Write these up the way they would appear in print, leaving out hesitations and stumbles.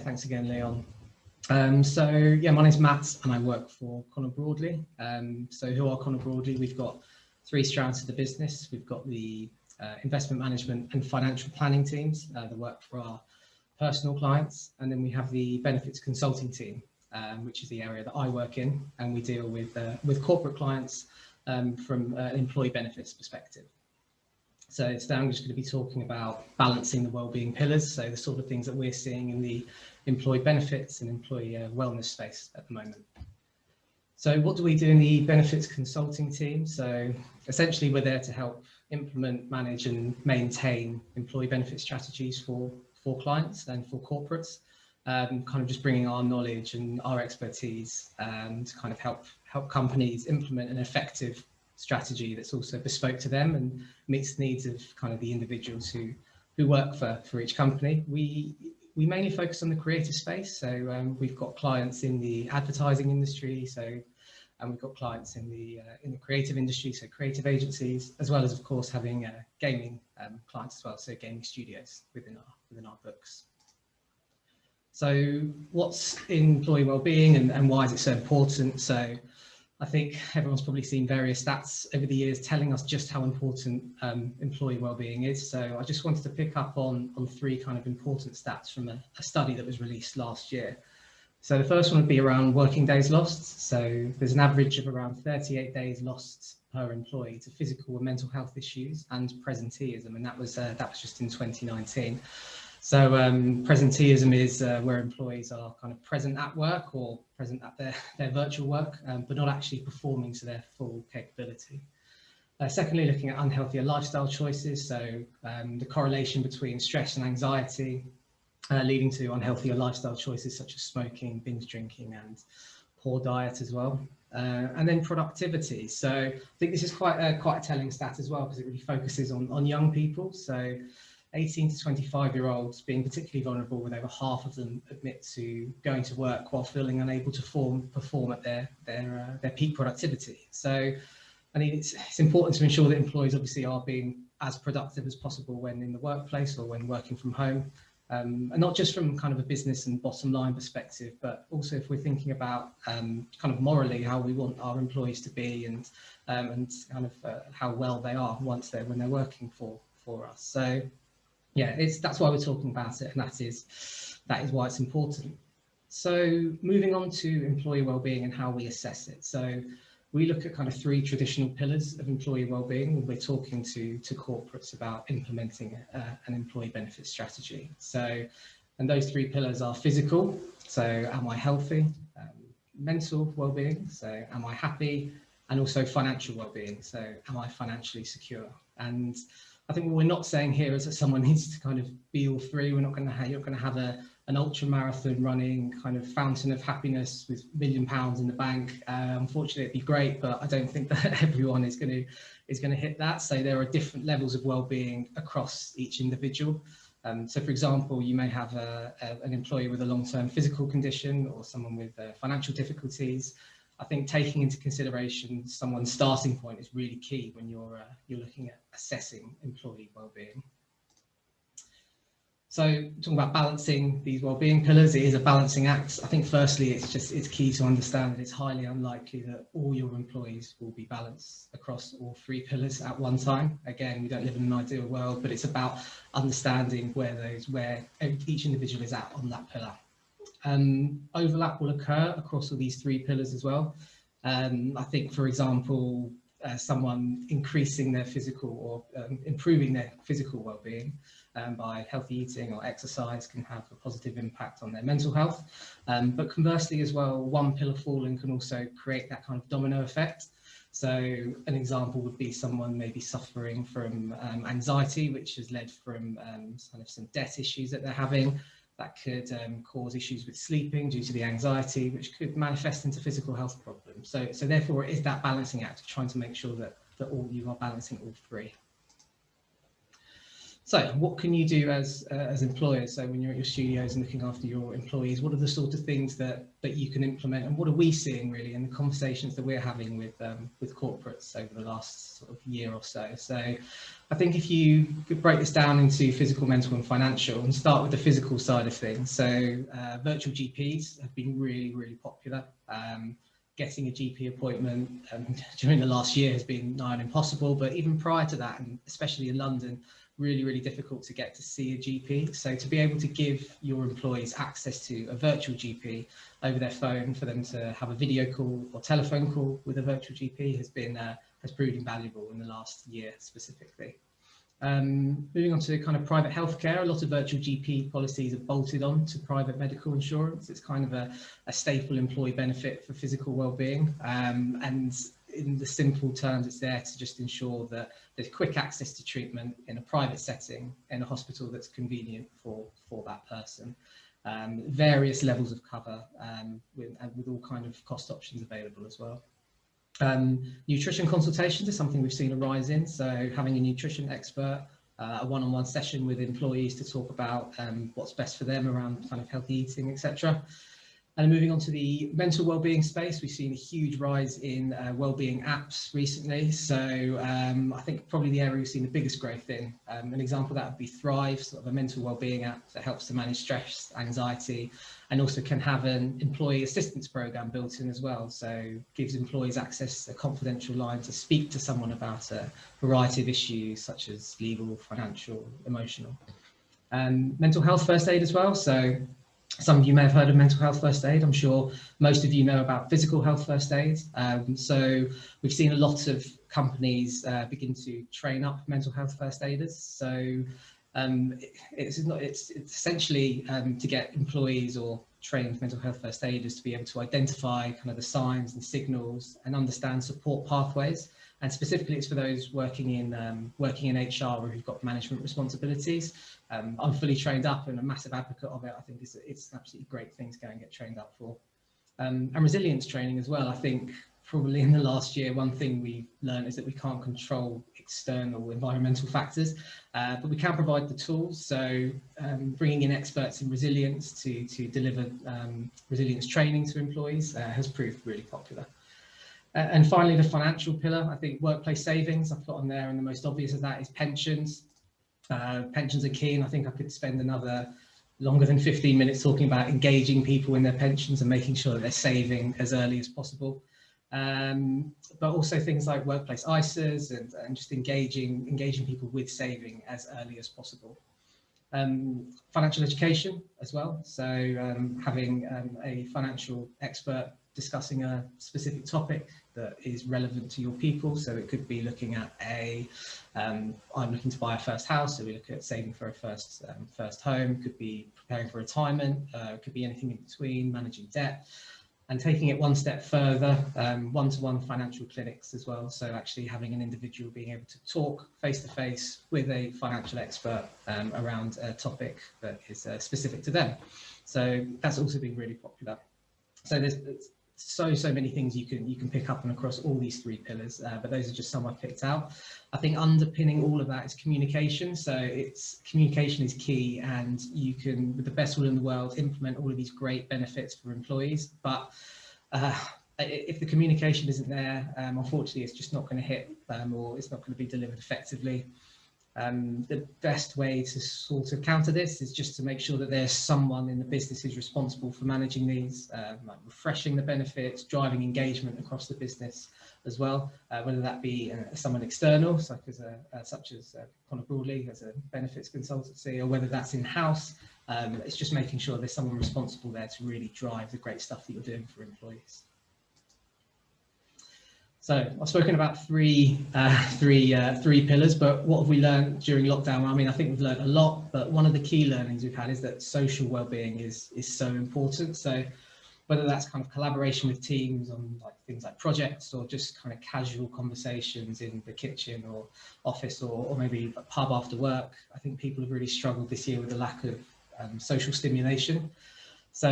Thanks again, Leon. Yeah, my name's Matt and I work for Broadley. So who are Broadley? We've got three strands to the business. We've got the investment management and financial planning teams that work for our personal clients. And then we have the benefits consulting team, which is the area that I work in. And we deal with corporate clients from an employee benefits perspective. So today I'm just going to be talking about balancing the wellbeing pillars, so the sort of things that we're seeing in the employee benefits and employee wellness space at the moment. So what do we do in the benefits consulting team? So essentially we're there to help implement, manage and maintain employee benefit strategies for clients and for corporates, kind of just bringing our knowledge and our expertise to kind of help companies implement an effective strategy that's also bespoke to them and meets the needs of kind of the individuals who work for each company. We mainly focus on the creative space, so we've got clients in the advertising industry, and we've got clients in the creative industry, so creative agencies, as well as of course having gaming clients as well, so gaming studios within our books. So what's employee wellbeing and why is it so important? So I think everyone's probably seen various stats over the years telling us just how important employee wellbeing is. So I just wanted to pick up on three kind of important stats from a study that was released last year. So the first one would be around working days lost. So there's an average of around 38 days lost per employee to physical and mental health issues and presenteeism, and that was just in 2019. So presenteeism is where employees are kind of present at work or present at their virtual work, but not actually performing to their full capability. Secondly, looking at unhealthier lifestyle choices, so the correlation between stress and anxiety leading to unhealthier lifestyle choices such as smoking, binge drinking and poor diet as well. And then productivity. So I think this is quite a telling stat as well, because it really focuses on young people. So 18 to 25-year-olds being particularly vulnerable, with over half of them admit to going to work while feeling unable to perform at their peak productivity. So I mean, it's important to ensure that employees obviously are being as productive as possible when in the workplace or when working from home, and not just from kind of a business and bottom line perspective, but also if we're thinking about kind of morally how we want our employees to be and kind of how well they are when they're working for us. So yeah, that's why we're talking about it, and that is why it's important. So moving on to employee wellbeing and how we assess it. So we look at kind of three traditional pillars of employee wellbeing when we're talking to corporates about implementing an employee benefit strategy. So, and those three pillars are physical, so am I healthy? Mental wellbeing, so am I happy? And also financial wellbeing, so am I financially secure? And I think what we're not saying here is that someone needs to kind of be all three. You're not going to have an ultra marathon running kind of fountain of happiness with £1 million in the bank. Unfortunately, it'd be great, but I don't think that everyone is going to hit that. So there are different levels of well-being across each individual. So for example, you may have an employee with a long-term physical condition or someone with financial difficulties. I think taking into consideration someone's starting point is really key when you're looking at assessing employee wellbeing. So talking about balancing these wellbeing pillars, it is a balancing act. I think firstly, it's key to understand that it's highly unlikely that all your employees will be balanced across all three pillars at one time. Again, we don't live in an ideal world, but it's about understanding where each individual is at on that pillar. Overlap will occur across all these three pillars as well. I think, for example, someone increasing their physical or improving their physical well-being by healthy eating or exercise can have a positive impact on their mental health. But conversely as well, one pillar falling can also create that kind of domino effect. So an example would be someone maybe suffering from anxiety, which has led from kind of some debt issues that they're having. That could cause issues with sleeping due to the anxiety, which could manifest into physical health problems. So therefore, it is that balancing act of trying to make sure that you are balancing all three. So what can you do as employers? So when you're at your studios and looking after your employees, what are the sort of things that you can implement, and what are we seeing really in the conversations that we're having with corporates over the last sort of year or so? So I think if you could break this down into physical, mental and financial, and start with the physical side of things. So virtual GPs have been really, really popular. Getting a GP appointment during the last year has been nigh on impossible, but even prior to that, and especially in London, really, really difficult to get to see a GP. So to be able to give your employees access to a virtual GP over their phone, for them to have a video call or telephone call with a virtual GP has proved invaluable in the last year specifically. Moving on to kind of private healthcare, a lot of virtual GP policies are bolted on to private medical insurance. It's kind of a staple employee benefit for physical well-being, and in the simple terms, it's there to just ensure that there's quick access to treatment in a private setting in a hospital that's convenient for that person. Various levels of cover, with all kind of cost options available as well. Nutrition consultations is something we've seen a rise in. So having a nutrition expert, a one-on-one session with employees to talk about what's best for them around kind of healthy eating, etc. And moving on to the mental wellbeing space, we've seen a huge rise in wellbeing apps recently. So I think probably the area we've seen the biggest growth in. An example of that would be Thrive, sort of a mental wellbeing app that helps to manage stress, anxiety, and also can have an employee assistance program built in as well. So gives employees access to a confidential line to speak to someone about a variety of issues such as legal, financial, emotional. Mental health first aid as well. So some of you may have heard of mental health first aid. I'm sure most of you know about physical health first aid. So we've seen a lot of companies begin to train up mental health first aiders. So it's essentially to get employees or trained mental health first aiders to be able to identify kind of the signs and signals and understand support pathways. And specifically, it's for those working in HR or who've got management responsibilities. I'm fully trained up and a massive advocate of it. I think it's an absolutely great thing to go and get trained up for. And resilience training as well. I think probably in the last year, one thing we've learned is that we can't control external environmental factors, but we can provide the tools. So bringing in experts in resilience to deliver resilience training to employees has proved really popular. And finally, the financial pillar, I think workplace savings I've put on there, and the most obvious of that is pensions. Pensions are key, and I think I could spend another longer than 15 minutes talking about engaging people in their pensions and making sure that they're saving as early as possible. But also things like workplace ISAs and just engaging people with saving as early as possible. Financial education as well. So having a financial expert discussing a specific topic that is relevant to your people. So it could be looking at I'm looking to buy a first house, so we look at saving for a first home. Could be preparing for retirement. Could be anything in between, managing debt. And taking it one step further, one-to-one financial clinics as well. So actually having an individual being able to talk face-to-face with a financial expert around a topic that is specific to them. So that's also been really popular. So there's so many things you can pick up on across all these three pillars, but those are just some I've picked out. I think underpinning all of that is communication. So communication is key, and you can, with the best will in the world, implement all of these great benefits for employees. But if the communication isn't there, unfortunately, it's just not going to hit, or it's not going to be delivered effectively. The best way to sort of counter this is just to make sure that there's someone in the business who's responsible for managing these, like refreshing the benefits, driving engagement across the business as well, whether that be someone external, such as Connor Broadley as a benefits consultancy, or whether that's in-house. It's just making sure there's someone responsible there to really drive the great stuff that you're doing for employees. So I've spoken about three pillars, but what have we learned during lockdown? Well, I mean, I think we've learned a lot, but one of the key learnings we've had is that social well-being is so important. So whether that's kind of collaboration with teams on things like projects, or just kind of casual conversations in the kitchen or office, or maybe a pub after work, I think people have really struggled this year with the lack of social stimulation. So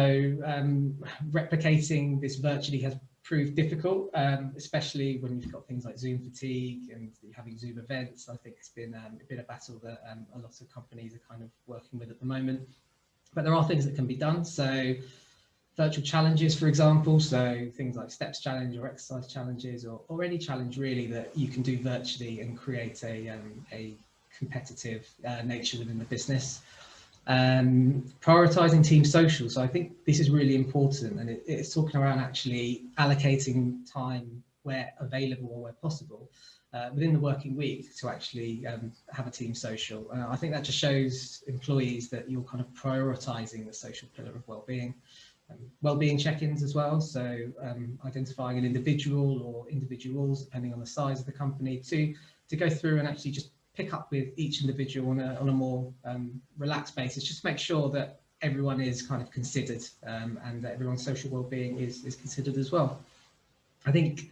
replicating this virtually has proved difficult, especially when you've got things like Zoom fatigue and you're having Zoom events. I think it's been a battle that a lot of companies are kind of working with at the moment. But there are things that can be done. So virtual challenges, for example, so things like steps challenge or exercise challenges, or any challenge really that you can do virtually and create a competitive nature within the business. Prioritizing team social. So I think this is really important, and it's talking around actually allocating time where available or where possible within the working week to actually have a team social. I think that just shows employees that you're kind of prioritizing the social pillar of wellbeing. Wellbeing check-ins as well, so identifying an individual or individuals, depending on the size of the company, to go through and actually just pick up with each individual on a more relaxed basis, just to make sure that everyone is kind of considered and that everyone's social well-being is considered as well. I think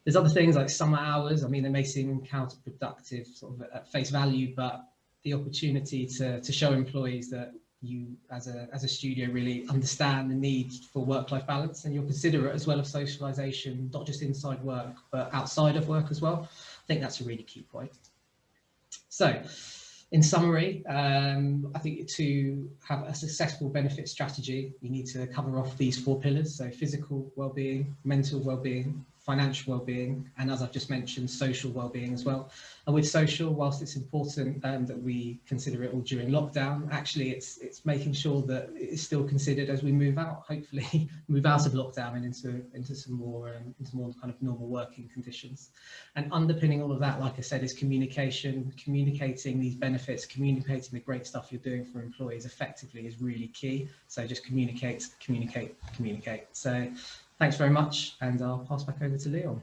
there's other things like summer hours. I mean, they may seem counterproductive sort of at face value, but the opportunity to show employees that you as a studio really understand the need for work-life balance, and you're considerate as well of socialization, not just inside work but outside of work as well. I think that's a really key point. So in summary, I think to have a successful benefit strategy, you need to cover off these 4 pillars. So physical well-being, mental well-being, financial well-being, and as I've just mentioned, social well-being as well. And with social, whilst it's important that we consider it all during lockdown, actually it's making sure that it's still considered as we move out, hopefully move out of lockdown and into some more kind of normal working conditions. And underpinning all of that, like I said, is communication. Communicating these benefits, communicating the great stuff you're doing for employees effectively is really key. So just communicate. So thanks very much, and I'll pass back over to Leon.